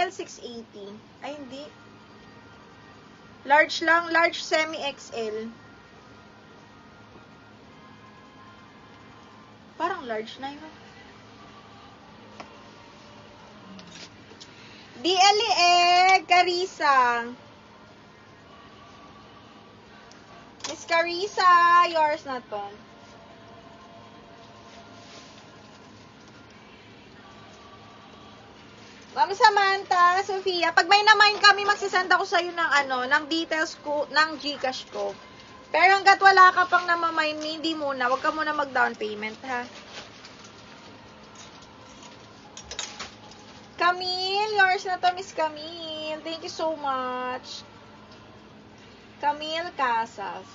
XL, 680. Ay, hindi. Large lang, large semi-XL. Parang large na yun. DLE, Carissa. Miss Carissa, yours na to. Ma'am Samantha, Sofia, pag may na-mind kami, magsisend ako sa'yo ng ng details ko, ng Gcash ko. Pero hanggat wala ka pang namamind, hindi muna. Huwag ka muna mag-down payment, ha? Camille, yours na to, Miss Camille. Thank you so much. Camille Casas.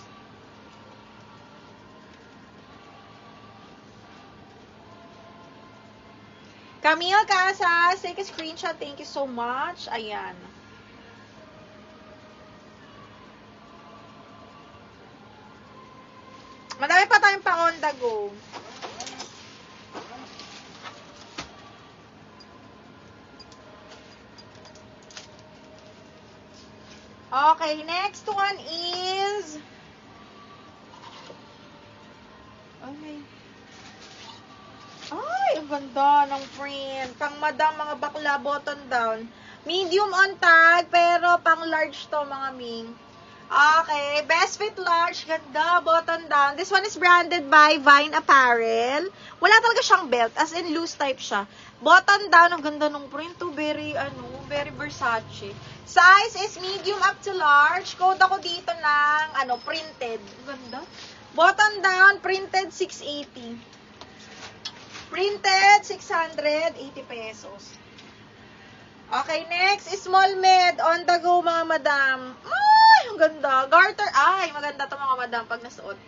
Camille Casas, take a screenshot. Thank you so much. Ayan. Madami pa tayong pa on the go. Okay, next one is... Okay. Ay, ang ganda ng print. Pang madam, mga bakla, button down. Medium on tag, pero pang large to, mga ming. Okay, best fit large, ganda, button down. This one is branded by Vine Apparel. Wala talaga siyang belt, as in loose type siya. Button down, ang ganda ng print to, very, very Versace. Size is medium up to large. Code ako dito ng, printed. Ganda. Button down, printed 680. Printed 680 pesos. Okay, next is small med on the go, mga madam. Ay, ang ganda. Garter, ay, maganda to, mga madam, pag nasuot.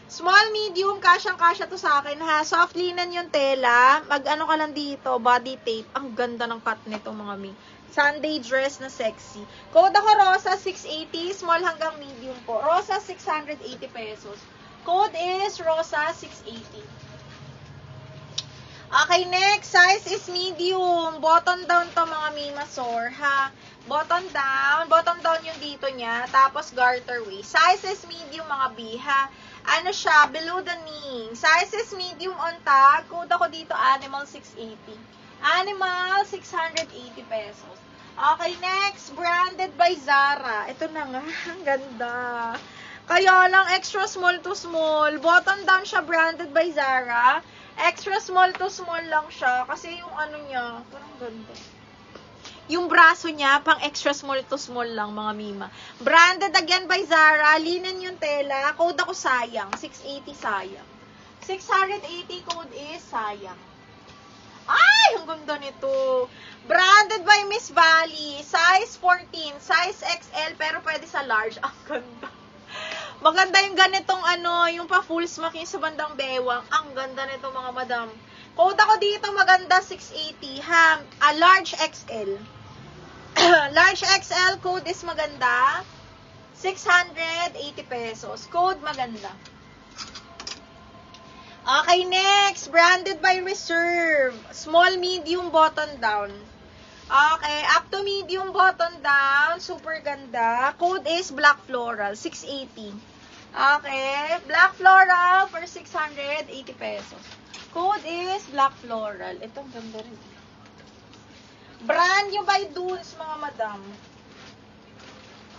Small, medium, kasyang-kasya to sa akin, ha. Soft linen yung tela. Mag-ano ka lang dito, body tape. Ang ganda ng cut nito, mga mi. Sunday dress na sexy. Code ako Rosa 680, small hanggang medium po. Rosa 680 pesos. Code is Rosa 680. Okay, next size is medium. Button down to, mga mimasor, ha. Button down yung dito niya. Tapos garter waist. Size is medium, mga B, ha. Ano siya, below the knee. Size is medium on tag. Code ako dito, Animal 680. Animal 680 pesos. Okay, next, branded by Zara. Ito na nga, ang ganda. Kaya lang, extra small to small. Button down siya, branded by Zara. Extra small to small lang siya. Kasi yung niya, parang ganda. Yung braso niya, pang extra small to small lang, mga mima. Branded again by Zara. Linen yung tela. Code ako sayang. 680 sayang. 680 code is sayang. Ay, ang ganda nito. Branded by Miss Valley. Size 14. Size XL, pero pwede sa large. Ang ganda. Maganda yung ganitong yung pa full smock yung sa bandang bewang. Ang ganda nito, mga madam. Code ako dito, maganda 680. Ha? A large XL. Large XL, code is maganda. 680 pesos. Code maganda. Okay, next. Branded by Reserve. Small, medium, button down. Okay, up to medium, button down. Super ganda. Code is Black Floral, 680. Okay, Black Floral for 680 pesos. Code is Black Floral. Itong ganda rin. Brand new by Dunes, mga madam.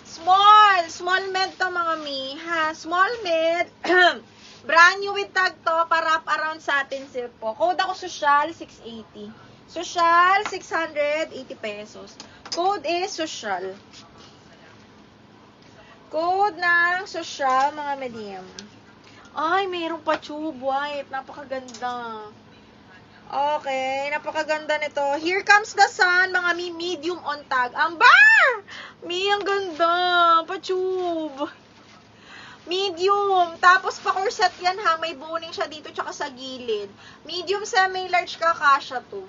Small med to, mga mi. Ha? Small med. Brand new with tag to, para around satin silk po. Code ako Social, 680. Social, 680 pesos. Code is Social. Code ng Social, mga medium. Ay, mayroong pa tube white. Napakaganda. Okay, napakaganda nito. Here comes the sun, mga medium on tag. Amber! Ang ganda. Pa-tube. Medium. Tapos pa-corset yan, ha. May boning siya dito tsaka sa gilid. Medium, semi-large ka, kasha to.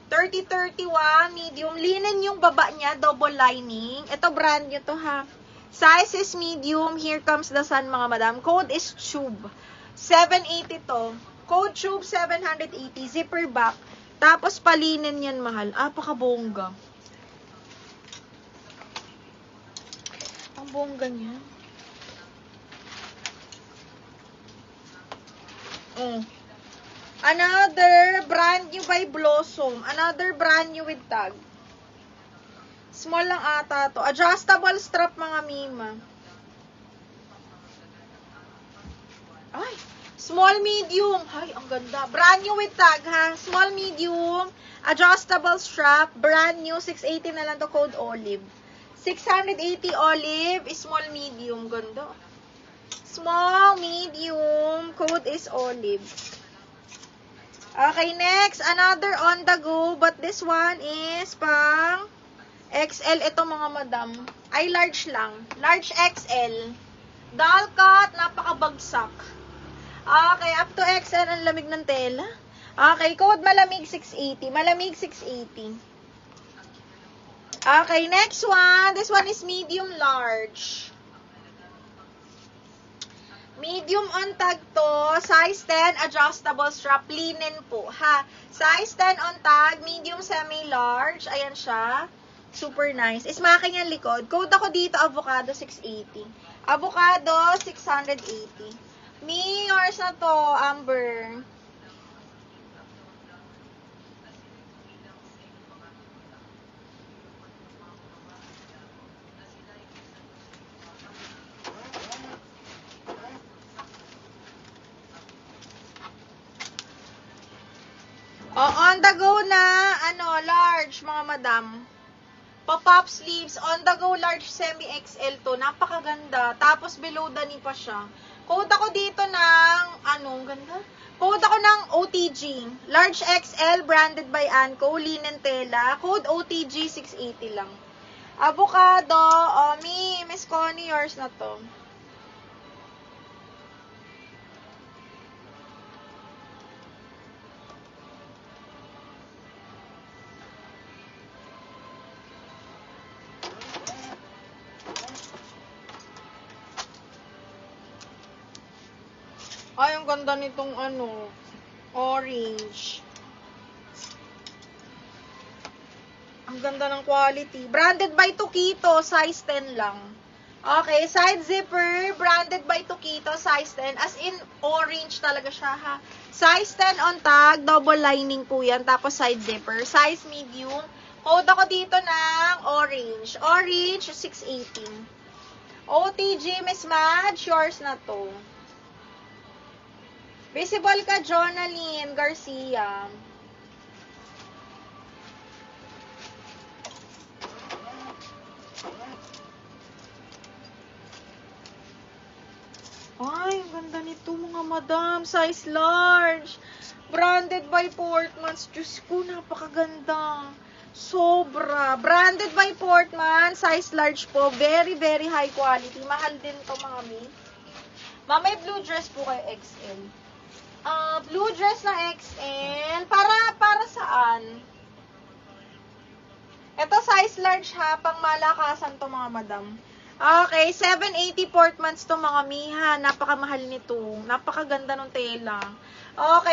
30-31, medium. Linen yung baba niya, double lining. Ito, brand nyo to, ha. Size is medium. Here comes the sun, mga madam. Code is tube. 780 to. Code tube 780. Zipper back. Tapos palinen yan, mahal. Apakabongga. buong ganyan. Oh. Another brand new by Blossom. Another brand new with tag. Small lang ata to. Adjustable strap mga mima. Ay, small medium. Ay, ang ganda. Brand new with tag ha. Small medium. Adjustable strap. Brand new. 680 na lang to. Code olive. 680 olive. Small medium. Ganda. Small medium. Code is olive. Okay, next. Another on the go. But this one is pang XL. Ito mga madam. Ay, large lang. Large XL. Doll cut. Napakabagsak. Okay, up to XL. Ang lamig ng tela. Okay, code malamig 680. Malamig 680. Okay, next one. This one is medium large. Medium on tag to. Size 10, adjustable strap. Linen po, ha. Size 10 on tag. Medium semi-large. Ayan siya. Super nice. Ismaking yung likod. Code ako dito, avocado 680. Avocado 680. Me, yours na to, Amber. On the go na, large, mga madam. Pop-up sleeves, on the go large semi-XL to. Napakaganda. Tapos below the knee pa siya. Code ako dito ng, ganda? Code ako ng OTG. Large XL, branded by Anco, linen tela. Code OTG, 680 lang. Avocado, Miss Connie, yours na to. Ay, ang ganda nitong orange. Ang ganda ng quality. Branded by Tokito, size 10 lang. Okay, side zipper, branded by Tokito, size 10. As in, orange talaga siya, ha. Size 10 on tag, double lining po yan. Tapos side zipper, size medium. Code ako dito ng orange. Orange, 680. OTG, Miss Madge, yours na to. Visible ka, Jonaline Garcia. Ay, ang ganda nito mga madam. Size large. Branded by Portmans. Diyos ko, napakaganda. Sobra. Branded by Portman. Size large po. Very, very high quality. Mahal din to mga mi. May blue dress po kayo XL. Blue dress na XL. Para saan? Ito size large ha. Pang malakasan to mga madam. Okay, 780 Portmans to mga miha. Napakamahal nito. Napakaganda ng tela. Okay.